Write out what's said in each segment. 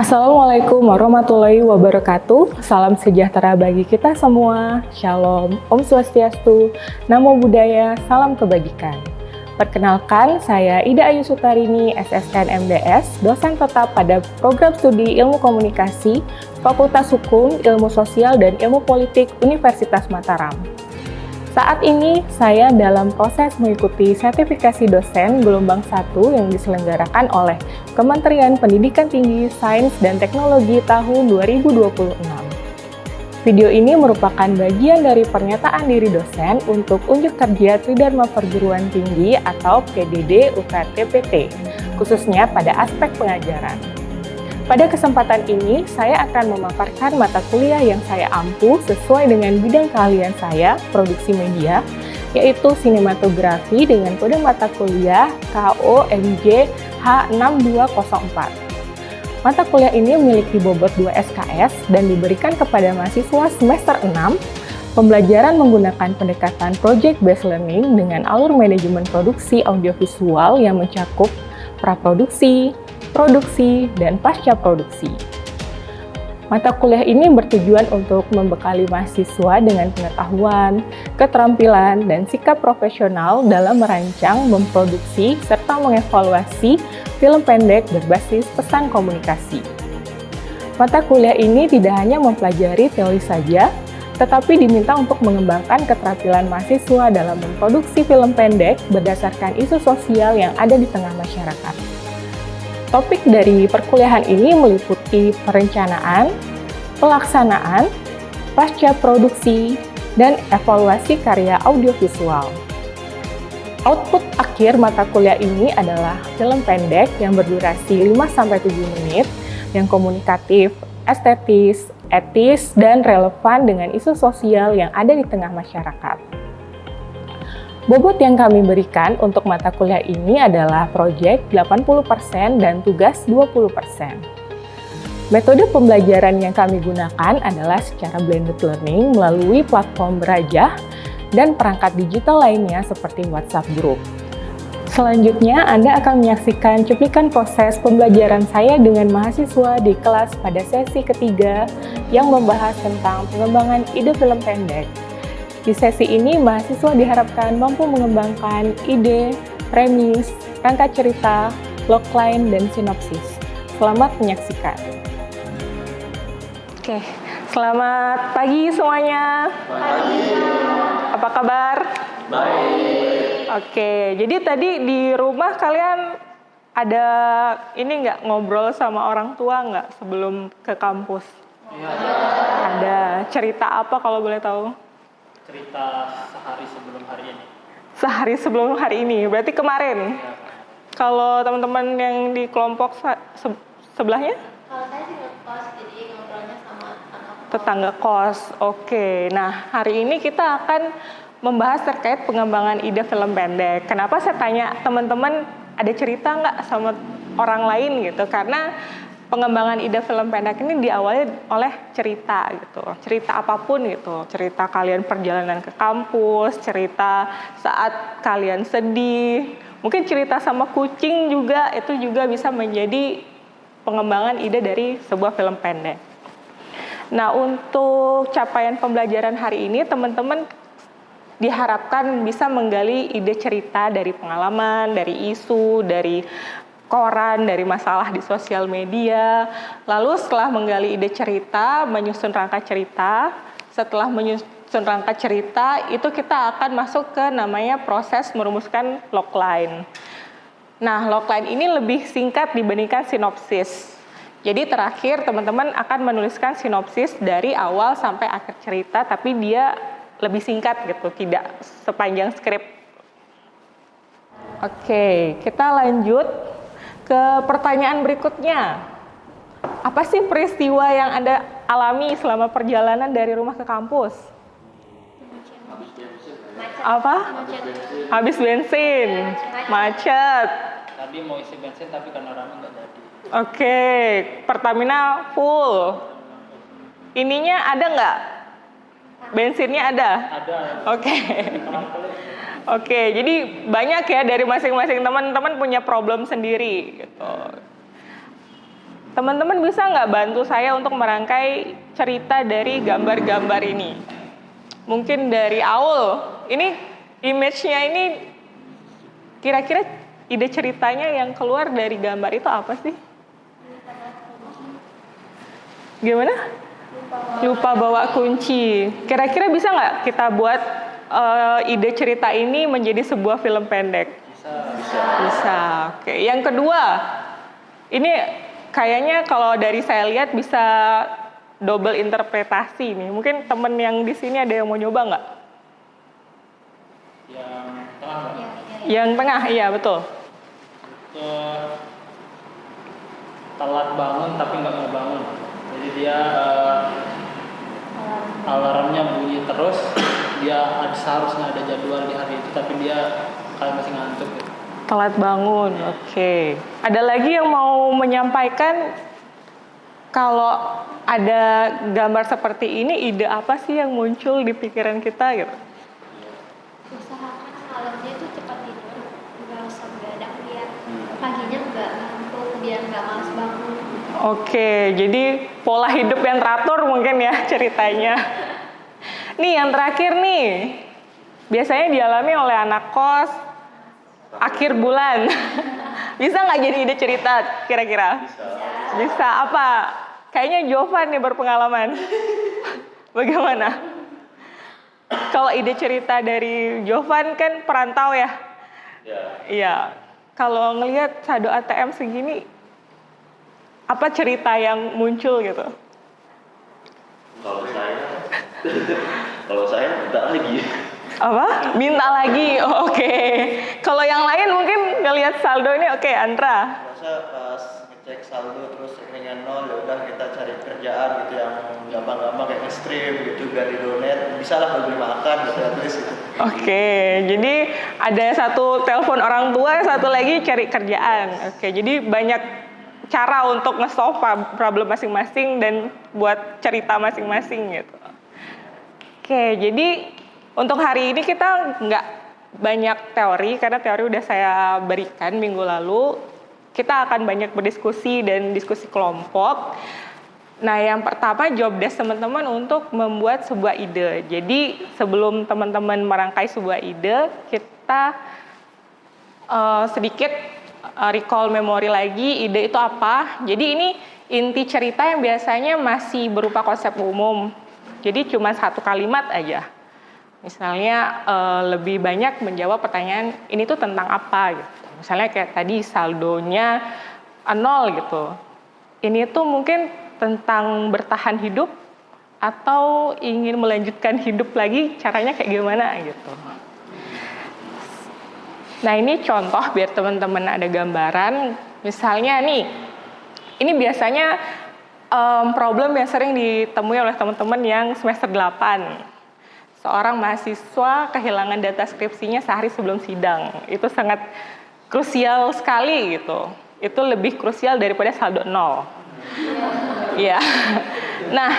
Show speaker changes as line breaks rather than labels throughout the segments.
Assalamualaikum warahmatullahi wabarakatuh. Salam sejahtera bagi kita semua. Shalom, Om Swastiastu, Namo Buddhaya, salam kebajikan. Perkenalkan, saya Ida Ayu Sutarini, SSN MDS, dosen tetap pada Program Studi Ilmu Komunikasi, Fakultas Hukum, Ilmu Sosial, dan Ilmu Politik Universitas Mataram. Saat ini, saya dalam proses mengikuti sertifikasi dosen gelombang 1 yang diselenggarakan oleh Kementerian Pendidikan Tinggi, Sains, dan Teknologi tahun 2026. Video ini merupakan bagian dari pernyataan diri dosen untuk unjuk kerja Tridharma Perguruan Tinggi atau PDD UKT-PT, khususnya pada aspek pengajaran. Pada kesempatan ini, saya akan memaparkan mata kuliah yang saya ampuh sesuai dengan bidang keahlian saya, produksi media, yaitu sinematografi dengan kode mata kuliah KOMJ H6204. Mata kuliah ini memiliki bobot 2 SKS dan diberikan kepada mahasiswa semester 6, pembelajaran menggunakan pendekatan Project Based Learning dengan alur manajemen produksi audiovisual yang mencakup praproduksi, produksi, dan pasca produksi. Mata kuliah ini bertujuan untuk membekali mahasiswa dengan pengetahuan, keterampilan, dan sikap profesional dalam merancang, memproduksi, serta mengevaluasi film pendek berbasis pesan komunikasi. Mata kuliah ini tidak hanya mempelajari teori saja, tetapi diminta untuk mengembangkan keterampilan mahasiswa dalam memproduksi film pendek berdasarkan isu sosial yang ada di tengah masyarakat. Topik dari perkuliahan ini meliputi perencanaan, pelaksanaan, pasca produksi, dan evaluasi karya audiovisual. Output akhir mata kuliah ini adalah film pendek yang berdurasi 5-7 menit, yang komunikatif, estetis, etis, dan relevan dengan isu sosial yang ada di tengah masyarakat. Bobot yang kami berikan untuk mata kuliah ini adalah proyek 80% dan tugas 20%. Metode pembelajaran yang kami gunakan adalah secara blended learning melalui platform Berajah dan perangkat digital lainnya seperti WhatsApp Group. Selanjutnya, Anda akan menyaksikan cuplikan proses pembelajaran saya dengan mahasiswa di kelas pada sesi ketiga yang membahas tentang pengembangan ide film pendek. Di sesi ini, mahasiswa diharapkan mampu mengembangkan ide, premis, rangka cerita, logline, dan sinopsis. Selamat menyaksikan. Oke, selamat pagi semuanya.
Pagi.
Apa kabar?
Baik.
Oke, jadi tadi di rumah kalian ada ini nggak ngobrol sama orang tua nggak sebelum ke kampus?
Iya.
Ada cerita apa kalau boleh tahu?
Cerita sehari sebelum hari ini.
Sehari sebelum hari ini, berarti kemarin.
Ya.
Kalau teman-teman yang di kelompok sebelahnya?
Kalau saya sih ngekos, jadi ngobrolnya sama
Tetangga kos. Oke, nah hari ini kita akan membahas terkait pengembangan ide film pendek. Kenapa saya tanya teman-teman ada cerita nggak sama orang lain gitu? Karena pengembangan ide film pendek ini diawali oleh cerita gitu, cerita apapun gitu, cerita kalian perjalanan ke kampus, cerita saat kalian sedih, mungkin cerita sama kucing juga, itu juga bisa menjadi pengembangan ide dari sebuah film pendek. Nah, untuk capaian pembelajaran hari ini, teman-teman diharapkan bisa menggali ide cerita dari pengalaman, dari isu, dari koran, dari masalah di sosial media. Lalu setelah menggali ide cerita, menyusun rangka cerita. Setelah menyusun rangka cerita, itu kita akan masuk ke namanya proses merumuskan logline. Nah, logline ini lebih singkat dibandingkan sinopsis. Jadi terakhir teman-teman akan menuliskan sinopsis dari awal sampai akhir cerita, tapi dia lebih singkat gitu, tidak sepanjang skrip. Oke, kita lanjut ke pertanyaan berikutnya. Apa sih peristiwa yang Anda alami selama perjalanan dari rumah ke kampus? Apa? Habis bensin, macet.
Tadi mau isi bensin tapi karena rame nggak jadi.
Oke, Pertamina full. Ininya ada nggak? Bensinnya ada?
Ada.
Oke. Oke, jadi banyak ya dari masing-masing teman-teman punya problem sendiri gitu. Teman-teman bisa nggak bantu saya untuk merangkai cerita dari gambar-gambar ini? Mungkin dari Aul, ini image-nya ini kira-kira ide ceritanya yang keluar dari gambar itu apa sih? Gimana? Lupa bawa kunci. Kira-kira bisa nggak kita buat ide cerita ini menjadi sebuah film pendek? Bisa. Oke. Yang kedua, ini kayaknya kalau dari saya lihat bisa double interpretasi nih. Mungkin temen yang di sini ada yang mau nyoba nggak?
Yang tengah nggak?
Yang tengah, iya betul.
Itu telat bangun tapi nggak mau bangun. Jadi dia alarmnya bunyi terus. Dia seharusnya ada jadwal di hari itu tapi dia kayak masih ngantuk gitu.
Telat bangun, oke. Ada lagi yang mau menyampaikan kalau ada gambar seperti ini, ide apa sih yang muncul di pikiran kita gitu?
Usahakan malamnya itu cepat tidur, nggak usah begadang biar paginya nggak ngantuk, biar nggak malas bangun.
Oke, jadi pola hidup yang teratur mungkin ya ceritanya. Nih yang terakhir nih, biasanya dialami oleh anak kos akhir bulan. Bisa nggak jadi ide cerita kira-kira? Bisa apa? Kayaknya Jovan nih berpengalaman. Bagaimana? Kalau ide cerita dari Jovan kan perantau ya? Iya. Kalau ngelihat saldo ATM segini, apa cerita yang muncul gitu?
Kalau saya minta lagi.
Apa? Minta lagi. Oh, oke. Kalau yang lain mungkin ngelihat saldo ini oke, Andra.
Masa pas ngecek saldo terus rekeningnya nol, ya udah kita cari kerjaan gitu yang gampang-gampang kayak nge-stream gitu, ganti donate, bisa lah beli makan gitu at least gitu.
Oke, jadi ada satu telepon orang tua, satu lagi cari kerjaan. Oke, jadi banyak cara untuk nge-solve problem masing-masing dan buat cerita masing-masing gitu. Oke, jadi untuk hari ini kita nggak banyak teori, karena teori udah saya berikan minggu lalu. Kita akan banyak berdiskusi dan diskusi kelompok. Nah, yang pertama job desk teman-teman untuk membuat sebuah ide. Jadi sebelum teman-teman merangkai sebuah ide, kita sedikit recall memori lagi, ide itu apa. Jadi ini inti cerita yang biasanya masih berupa konsep umum. Jadi cuma satu kalimat aja. Misalnya lebih banyak menjawab pertanyaan ini tuh tentang apa gitu. Misalnya kayak tadi saldonya 0 gitu. Ini tuh mungkin tentang bertahan hidup atau ingin melanjutkan hidup lagi, caranya kayak gimana gitu. Nah, ini contoh biar teman-teman ada gambaran. Misalnya nih, ini biasanya problem yang sering ditemui oleh teman-teman yang semester 8. Seorang mahasiswa kehilangan data skripsinya sehari sebelum sidang. Itu sangat krusial sekali gitu. Itu lebih krusial daripada saldo 0. Iya. Nah,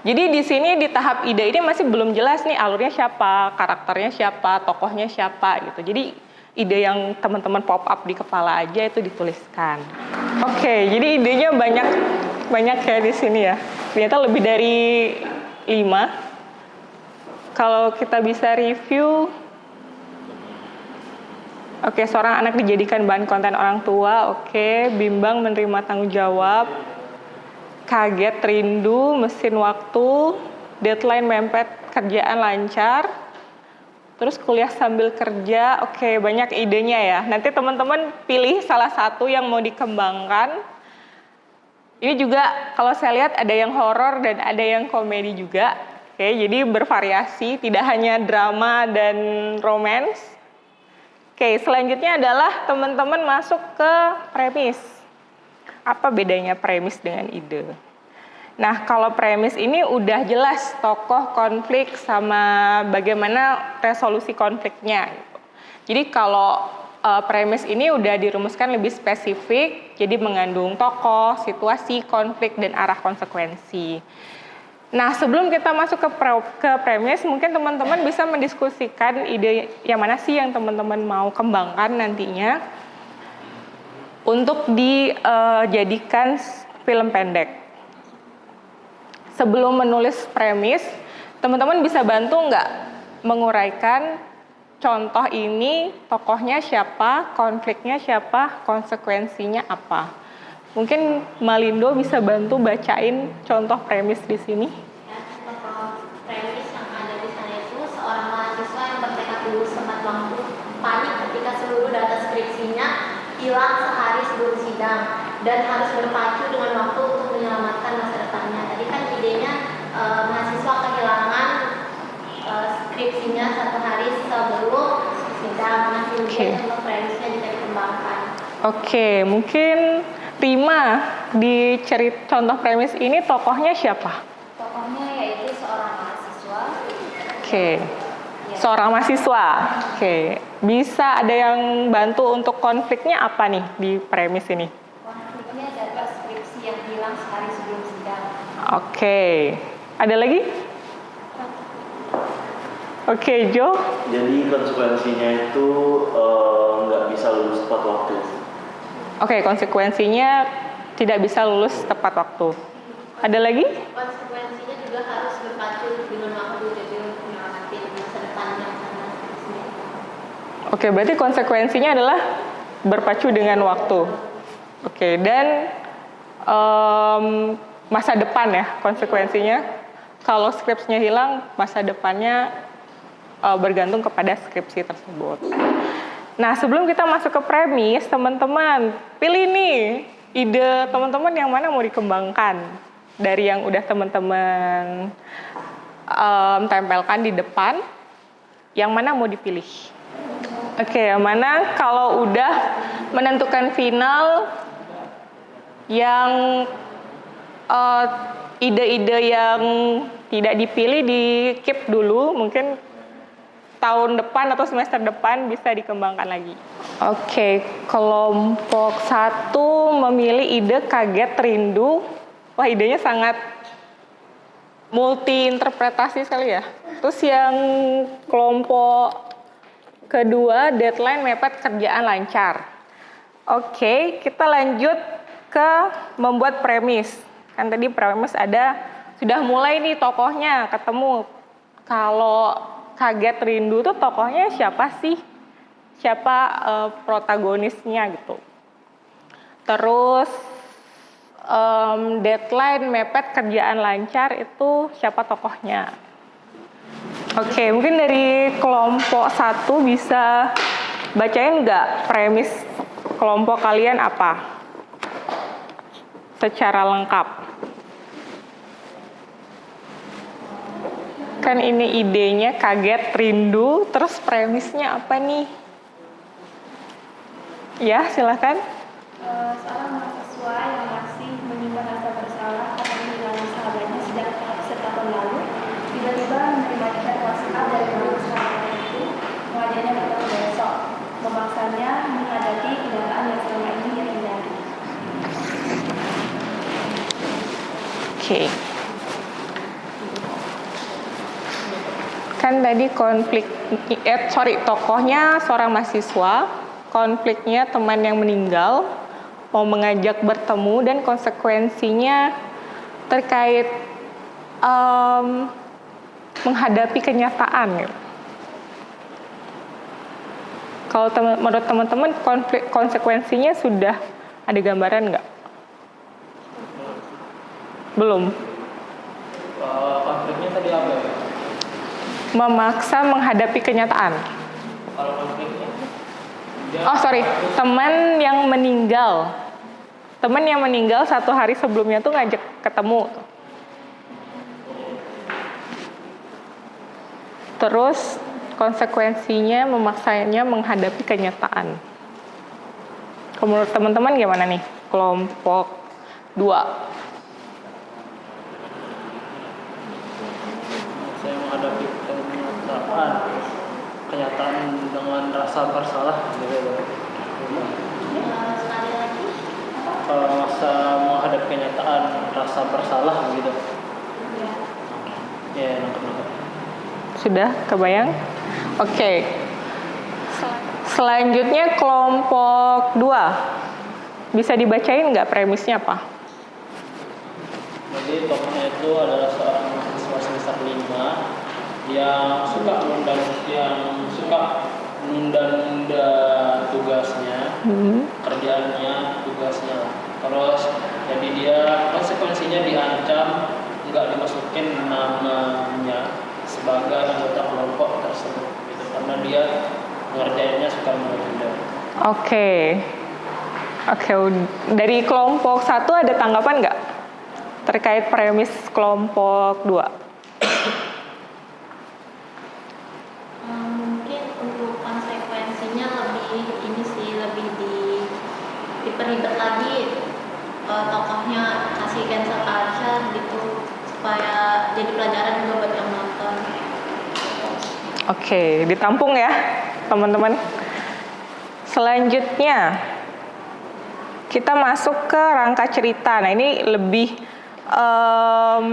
jadi di sini di tahap ide ini masih belum jelas nih alurnya siapa, karakternya siapa, tokohnya siapa gitu. Jadi ide yang teman-teman pop up di kepala aja itu dituliskan. Oke, jadi idenya banyak kayak di sini ya. Ternyata lebih dari 5. Kalau kita bisa review, oke, seorang anak dijadikan bahan konten orang tua, oke, bimbang menerima tanggung jawab, kaget, rindu, mesin waktu, deadline mepet, kerjaan lancar, terus kuliah sambil kerja, oke, banyak idenya ya. Nanti teman-teman pilih salah satu yang mau dikembangkan. Ini juga kalau saya lihat ada yang horor dan ada yang komedi juga. Oke, jadi bervariasi, tidak hanya drama dan romance. Oke, selanjutnya adalah teman-teman masuk ke premis. Apa bedanya premis dengan ide? Nah, kalau premis ini udah jelas tokoh, konflik, sama bagaimana resolusi konfliknya. Jadi kalau premis ini udah dirumuskan lebih spesifik, jadi mengandung tokoh, situasi, konflik, dan arah konsekuensi. Nah, sebelum kita masuk ke premis, mungkin teman-teman bisa mendiskusikan ide yang mana sih yang teman-teman mau kembangkan nantinya untuk dijadikan film pendek. Sebelum menulis premis, teman-teman bisa bantu nggak menguraikan contoh ini, tokohnya siapa, konfliknya siapa, konsekuensinya apa? Mungkin Malindo bisa bantu bacain contoh premis di sini.
Ya, contoh premis yang ada di sana itu seorang mahasiswa yang bertekad lulus tepat waktu panik ketika seluruh data skripsinya hilang sehari sebelum sidang dan harus berpacu dengan waktu untuk menyelamatkan masa depannya. Tadi kan idenya mahasiswa kehilangan skripsinya 1 hari sebelum sidang. Nah, kemudian contoh premisnya juga dikembangkan.
Oke, mungkin Rima di contoh premis ini tokohnya siapa?
Tokohnya yaitu seorang mahasiswa.
Oke, seorang mahasiswa. Oke, bisa ada yang bantu untuk konfliknya apa nih di premis ini?
Konfliknya data skripsi yang hilang sehari sebelum sidang.
Oke, ada lagi? Oke, Jo.
Jadi konsekuensinya itu nggak bisa lulus tepat waktu.
Oke, konsekuensinya tidak bisa lulus tepat waktu. Ada lagi?
Konsekuensinya juga harus berpacu dengan waktu jadi untuk menyelamatkan masa depannya karena skripsinya.
Oke, berarti konsekuensinya adalah berpacu dengan waktu. Oke, dan masa depan ya konsekuensinya. Kalau skripsinya hilang, masa depannya bergantung kepada skripsi tersebut. Nah, sebelum kita masuk ke premis, teman-teman pilih nih ide teman-teman yang mana mau dikembangkan dari yang udah teman-teman tempelkan di depan, yang mana mau dipilih? Oke, yang mana kalau udah menentukan final, yang ide-ide yang tidak dipilih di keep dulu, mungkin tahun depan atau semester depan bisa dikembangkan lagi. Oke, kelompok 1 memilih ide kaget rindu. Wah, idenya sangat multi interpretasi sekali ya. Terus yang kelompok kedua, deadline mepet kerjaan lancar. Oke, kita lanjut ke membuat premis. Kan tadi premis ada, sudah mulai nih tokohnya ketemu. Kalau kaget rindu tuh tokohnya siapa sih? Siapa protagonisnya gitu. Terus deadline mepet kerjaan lancar itu siapa tokohnya? Oke, mungkin dari kelompok 1 bisa bacain nggak premis kelompok kalian apa? Secara lengkap. Kan ini idenya kaget rindu, terus premisnya apa nih? Ya, silakan.
Seorang mahasiswa yang masih menyimpan rasa bersalah karena kehilangan sahabatnya sejak setahun lalu, tiba-tiba menerima chat WhatsApp dari mahasiswa itu, mengajaknya bertemu besok, memaksanya menghadapi kenyataan yang selama ini dia hindari.
Oke. Kan tadi tokohnya seorang mahasiswa, konfliknya teman yang meninggal, mau mengajak bertemu, dan konsekuensinya terkait menghadapi kenyataan. Gitu. Kalau menurut teman-teman konsekuensinya sudah ada gambaran nggak? Belum.
Konfliknya tadi apa ya?
Memaksa menghadapi kenyataan.
Kalau konfliknya
teman yang meninggal. Teman yang meninggal 1 hari sebelumnya tuh ngajak ketemu. Terus konsekuensinya memaksanya menghadapi kenyataan. Menurut teman-teman gimana nih? Kelompok 2.
saya menghadapi kenyataan dengan rasa bersalah gitu ya.
Sekali lagi,
Kalau masa menghadapi kenyataan rasa bersalah gitu. Ya, nangkep.
Sudah kebayang? Oke. Selanjutnya kelompok 2. Bisa dibacain nggak premisnya apa?
deskripsi, tokohnya itu adalah seorang mahasiswa semester 5 yang suka menunda-nunda tugasnya, kerjaannya, tugasnya. Terus jadi dia konsekuensinya diancam nggak dimasukin namanya sebagai anggota kelompok tersebut gitu, karena dia ngerjainnya suka menunda.
Oke, dari kelompok 1 ada tanggapan nggak terkait premis kelompok 2?
Mungkin untuk konsekuensinya lebih diperibet lagi, tokohnya kasih cancel culture gitu supaya jadi pelajaran juga buat yang nonton.
Oke, ditampung ya teman-teman. Selanjutnya kita masuk ke rangka cerita. Nah ini lebih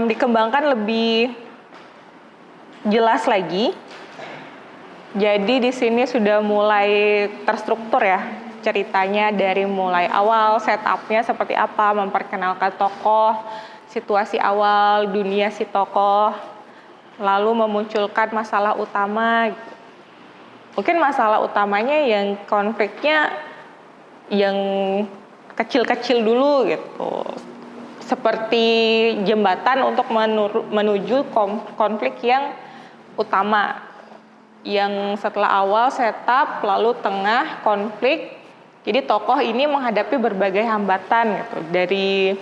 dikembangkan lebih jelas lagi. Jadi di sini sudah mulai terstruktur ya ceritanya, dari mulai awal setupnya seperti apa, memperkenalkan tokoh, situasi awal, dunia si tokoh, lalu memunculkan masalah utama. Mungkin masalah utamanya yang konfliknya yang kecil-kecil dulu gitu. Seperti jembatan untuk menuju konflik yang utama. Yang setelah awal setup, lalu tengah konflik. Jadi tokoh ini menghadapi berbagai hambatan gitu. Dari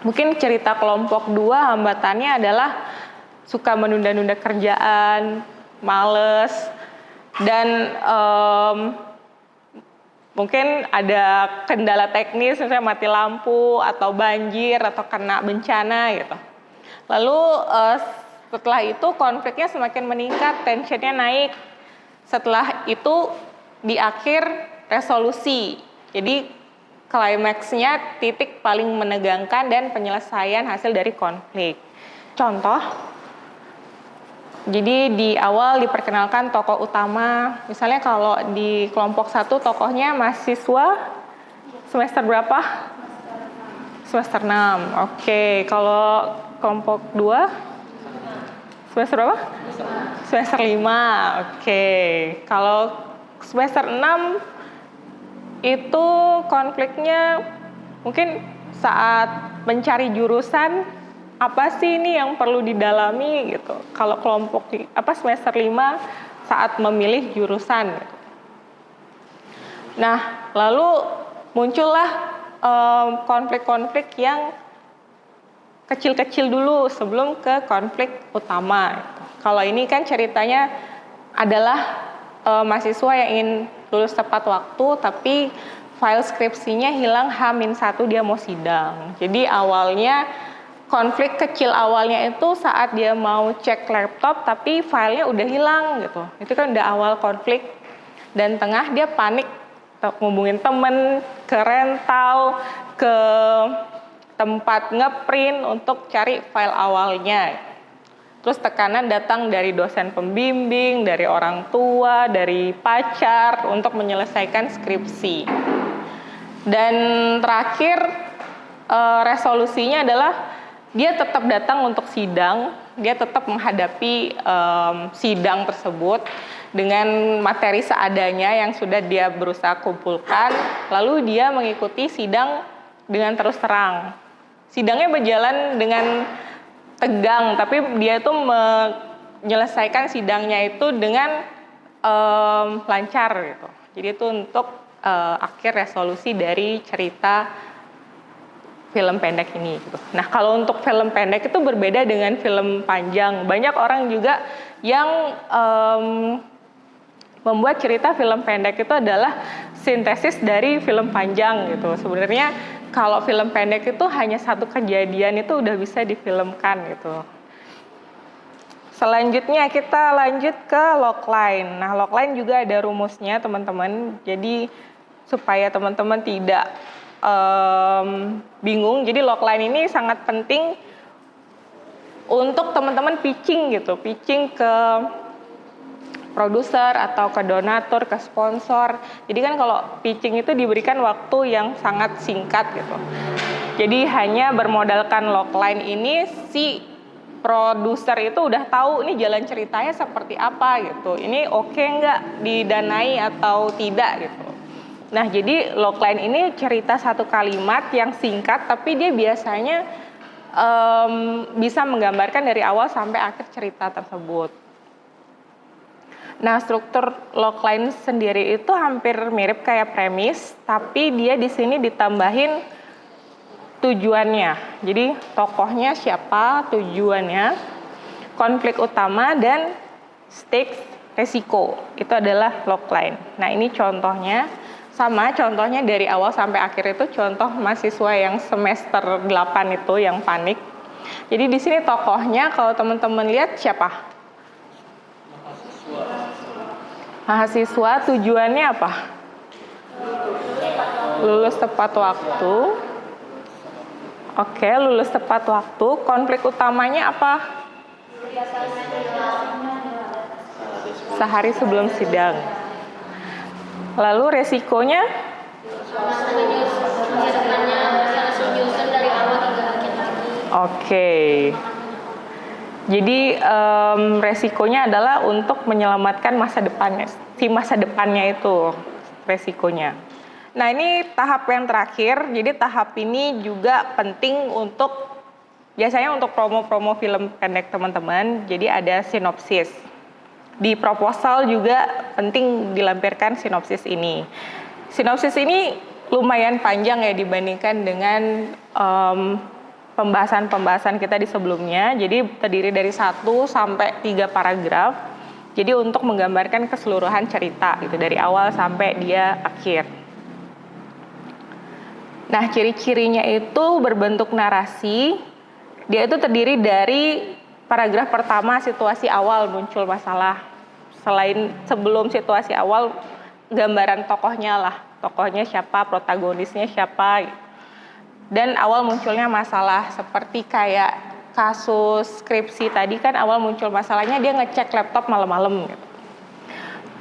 mungkin cerita kelompok 2 hambatannya adalah suka menunda-nunda kerjaan, males, dan mungkin ada kendala teknis, misalnya mati lampu atau banjir atau kena bencana gitu. Lalu setelah itu konfliknya semakin meningkat, tensionnya naik. Setelah itu di akhir resolusi. Jadi klimaksnya titik paling menegangkan dan penyelesaian hasil dari konflik. Contoh, jadi di awal diperkenalkan tokoh utama. Misalnya kalau di kelompok 1 tokohnya mahasiswa semester berapa? Semester 6. Oke, kalau kelompok 2 semester berapa? Semester 5. Oke. Kalau semester 6 itu konfliknya mungkin saat mencari jurusan, apa sih ini yang perlu didalami gitu. Kalau kelompok semester 5 saat memilih jurusan gitu. Nah, lalu muncullah konflik-konflik yang kecil-kecil dulu sebelum ke konflik utama gitu. Kalau ini kan ceritanya adalah mahasiswa yang ingin lulus tepat waktu, tapi file skripsinya hilang H-1 dia mau sidang. Jadi awalnya konflik kecil awalnya itu saat dia mau cek laptop tapi filenya udah hilang gitu. Itu kan udah awal konflik. Dan tengah dia panik, ngubungin temen, ke rental, ke tempat ngeprint untuk cari file awalnya. Terus tekanan datang dari dosen pembimbing, dari orang tua, dari pacar untuk menyelesaikan skripsi. Dan terakhir resolusinya adalah dia tetap datang untuk sidang, dia tetap menghadapi sidang tersebut dengan materi seadanya yang sudah dia berusaha kumpulkan, lalu dia mengikuti sidang dengan terus terang. Sidangnya berjalan dengan tegang, tapi dia tuh menyelesaikan sidangnya itu dengan lancar gitu. Jadi itu untuk akhir resolusi dari cerita film pendek ini gitu. Nah, kalau untuk film pendek itu berbeda dengan film panjang. Banyak orang juga yang membuat cerita film pendek itu adalah sintesis dari film panjang gitu. Sebenarnya kalau film pendek itu hanya satu kejadian itu udah bisa difilmkan gitu. Selanjutnya kita lanjut ke logline. Nah, logline juga ada rumusnya teman-teman. Jadi supaya teman-teman tidak bingung. Jadi logline ini sangat penting untuk teman-teman pitching gitu. Pitching ke produser atau ke donatur, ke sponsor. Jadi kan kalau pitching itu diberikan waktu yang sangat singkat gitu. Jadi hanya bermodalkan logline ini si produser itu udah tahu ini jalan ceritanya seperti apa gitu. Ini oke nggak didanai atau tidak gitu. Nah jadi logline ini cerita satu kalimat yang singkat tapi dia biasanya bisa menggambarkan dari awal sampai akhir cerita tersebut. Nah, struktur logline sendiri itu hampir mirip kayak premis, tapi dia di sini ditambahin tujuannya. Jadi tokohnya siapa, tujuannya, konflik utama dan stakes resiko. Itu adalah logline. Nah, ini contohnya. Sama contohnya dari awal sampai akhir itu contoh mahasiswa yang semester 8 itu yang panik. Jadi di sini tokohnya kalau teman-teman lihat siapa? Mahasiswa tujuannya apa? Lulus tepat waktu. Oke, lulus tepat waktu. Konflik utamanya apa? Sehari sebelum sidang. Lalu resikonya? Oke. Jadi resikonya adalah untuk menyelamatkan masa depannya. Si masa depannya itu resikonya. Nah ini tahap yang terakhir. Jadi tahap ini juga penting untuk biasanya untuk promo-promo film pendek teman-teman. Jadi ada sinopsis. Di proposal juga penting dilampirkan sinopsis ini. Sinopsis ini lumayan panjang ya dibandingkan dengan pembahasan-pembahasan kita di sebelumnya. Jadi terdiri dari 1 sampai 3 paragraf. Jadi untuk menggambarkan keseluruhan cerita gitu dari awal sampai dia akhir. Nah, ciri-cirinya itu berbentuk narasi. Dia itu terdiri dari paragraf pertama situasi awal muncul masalah. Sebelum situasi awal gambaran tokohnya lah. Tokohnya siapa, protagonisnya siapa. Dan awal munculnya masalah seperti kayak kasus skripsi tadi kan awal muncul masalahnya dia ngecek laptop malam-malam gitu.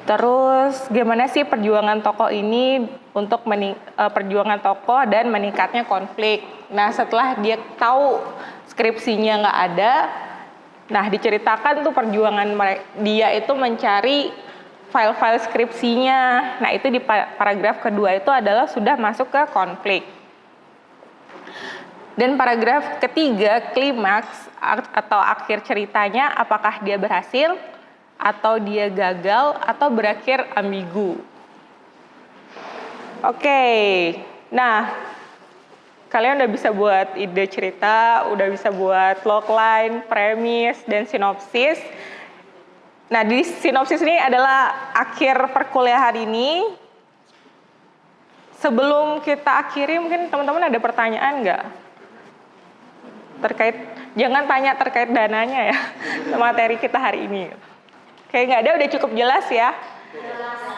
Terus gimana sih perjuangan tokoh ini untuk perjuangan tokoh dan meningkatnya konflik. Nah setelah dia tahu skripsinya nggak ada, nah diceritakan tuh perjuangan dia itu mencari file-file skripsinya. Nah itu di paragraf kedua itu adalah sudah masuk ke konflik. Dan paragraf ketiga, klimaks atau akhir ceritanya, apakah dia berhasil, atau dia gagal, atau berakhir ambigu. Oke, nah kalian udah bisa buat ide cerita, udah bisa buat logline, premis, dan sinopsis. Nah di sinopsis ini adalah akhir perkuliahan ini. Sebelum kita akhiri, mungkin teman-teman ada pertanyaan nggak? Jangan tanya terkait dananya ya, materi kita hari ini. Kayak nggak ada, udah cukup jelas ya.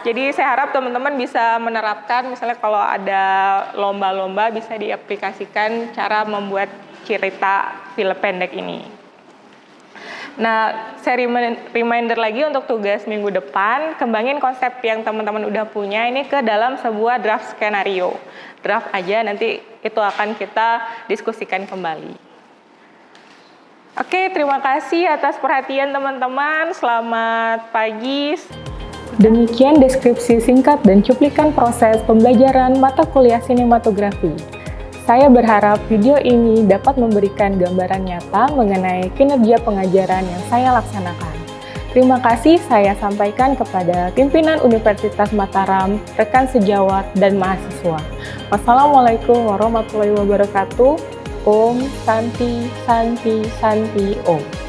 Jadi saya harap teman-teman bisa menerapkan, misalnya kalau ada lomba-lomba bisa diaplikasikan cara membuat cerita film pendek ini. Nah, saya reminder lagi untuk tugas minggu depan, kembangin konsep yang teman-teman udah punya ini ke dalam sebuah draft skenario. Draft aja, nanti itu akan kita diskusikan kembali. Oke, terima kasih atas perhatian teman-teman. Selamat pagi.
Demikian deskripsi singkat dan cuplikan proses pembelajaran mata kuliah sinematografi. Saya berharap video ini dapat memberikan gambaran nyata mengenai kinerja pengajaran yang saya laksanakan. Terima kasih saya sampaikan kepada pimpinan Universitas Mataram, rekan sejawat, dan mahasiswa. Wassalamualaikum warahmatullahi wabarakatuh. Om Santi Santi Santi Om.